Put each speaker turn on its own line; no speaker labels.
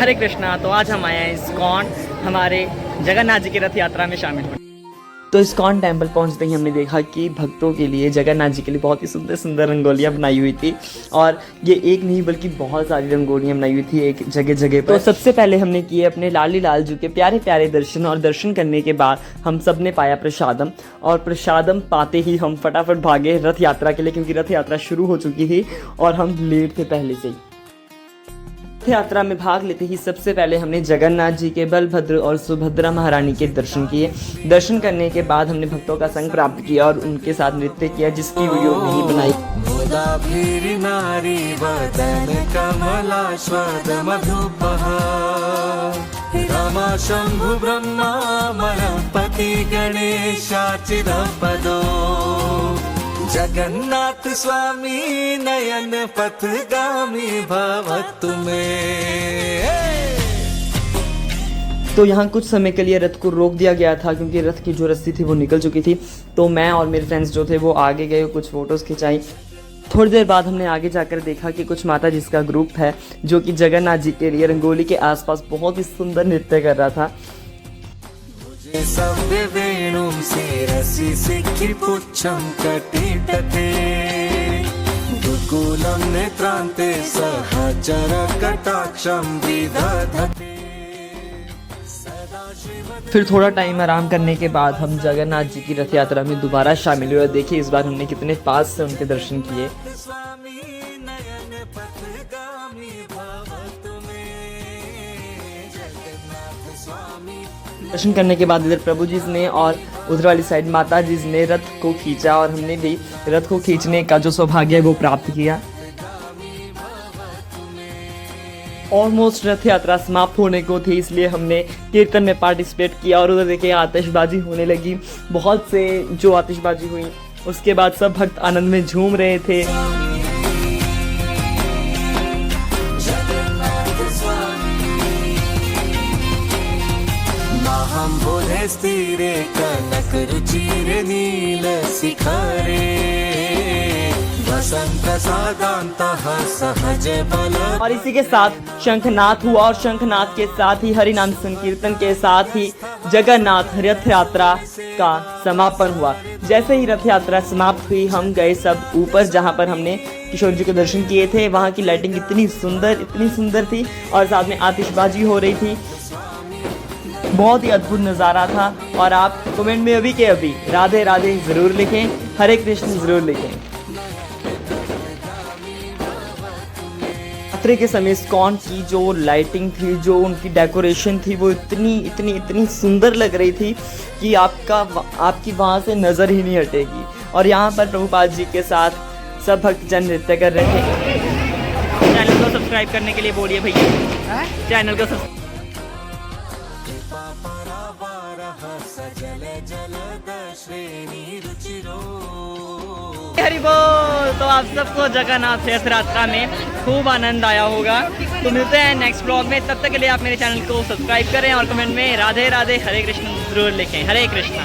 हरे कृष्णा। तो आज हम आए हैं इस्कॉन हमारे जगन्नाथ जी की रथ यात्रा में शामिल होने। तो इस्कॉन टेम्पल पहुंचते ही हमने देखा कि भक्तों के लिए, जगन्नाथ जी के लिए बहुत ही सुंदर सुंदर रंगोलियां बनाई हुई थी। और ये एक नहीं बल्कि बहुत सारी रंगोलियां बनाई हुई थी एक जगह जगह पर। तो सबसे पहले हमने किए अपने लाली लाल जी के प्यारे प्यारे दर्शन, और दर्शन करने के बाद हम सब ने पाया प्रसादम। और प्रसादम पाते ही हम फटाफट भागे रथ यात्रा के लिए, क्योंकि रथ यात्रा शुरू हो चुकी थी और हम लेट थे पहले से ही। रथ यात्रा में भाग लेते ही सबसे पहले हमने जगन्नाथ जी के, बलभद्र और सुभद्रा महारानी के दर्शन किए। दर्शन करने के बाद हमने भक्तों का संग प्राप्त किया और उनके साथ नृत्य किया, जिसकी वीडियो नहीं बनाई।
रामा शंभु ब्रह्मा मणपति गणेशाचिरपदो जगन्नाथ स्वामी नयन पथगामी भवतु में।
तो यहाँ कुछ समय के लिए रथ को रोक दिया गया था, क्योंकि रथ की जो रस्सी थी वो निकल चुकी थी। तो मैं और मेरे फ्रेंड्स जो थे वो आगे गए, कुछ फोटोज़ खिंचाई। थोड़ी देर बाद हमने आगे जाकर देखा कि कुछ माता जिसका ग्रुप है जो कि जगन्नाथ जी के लिए रंगोली के आसपास बहुत ही सुंदर नृत्य कर रहा था।
सव्य वेणुं शिरसि सिखि पुच्छं कटितटे दुकूलं नेत्रान्ते सहचर कटाक्षं विदधते।
फिर थोड़ा टाइम आराम करने के बाद हम जगन्नाथ जी की रथ यात्रा में दोबारा शामिल हुए। देखिए इस बार हमने कितने पास से उनके दर्शन किए। दर्शन करने के बाद इधर प्रभु जी ने और उधर वाली साइड माता जी ने रथ को खींचा, और हमने भी रथ को खींचने का जो सौभाग्य है वो प्राप्त किया। ऑलमोस्ट रथ यात्रा समाप्त होने को थी, इसलिए हमने कीर्तन में पार्टिसिपेट किया। और उधर देखिए आतिशबाजी होने लगी, बहुत से जो आतिशबाजी हुई। उसके बाद सब भक्त आनंद में झूम रहे थे।
हम बोले स्थिरे कनक रुचिरे नील शिखरे वसंत सागांतः सहज बल।
और इसी के साथ शंखनाद हुआ, और शंखनाद के साथ ही हरिनाम संकीर्तन के साथ ही जगन्नाथ रथ यात्रा का समापन हुआ। जैसे ही रथ यात्रा समाप्त हुई हम गए सब ऊपर, जहाँ पर हमने किशोर जी के दर्शन किए थे। वहाँ की लाइटिंग इतनी सुंदर थी, और साथ में आतिशबाजी हो रही थी। बहुत ही अद्भुत नज़ारा था। और आप कमेंट में अभी के अभी राधे राधे ज़रूर लिखें, हरे कृष्ण ज़रूर लिखें। यात्रा के समय इस्कॉन की जो लाइटिंग थी, जो उनकी डेकोरेशन थी, वो इतनी सुंदर लग रही थी कि आपकी वहाँ से नज़र ही नहीं हटेगी। और यहाँ पर प्रभुपाद जी के साथ सब भक्तजन नृत्य कर रहे थे। चैनल को सब्सक्राइब करने के लिए बोलिए भैया, चैनल को सब्सक्राइब। हरि बोल। तो आप सबको जगन्नाथ रथ यात्रा में खूब आनंद आया होगा। तो मिलते हैं नेक्स्ट ब्लॉग में, तब तक के लिए आप मेरे चैनल को सब्सक्राइब करें और कमेंट में राधे राधे हरे कृष्ण जरूर लिखें। हरे कृष्णा।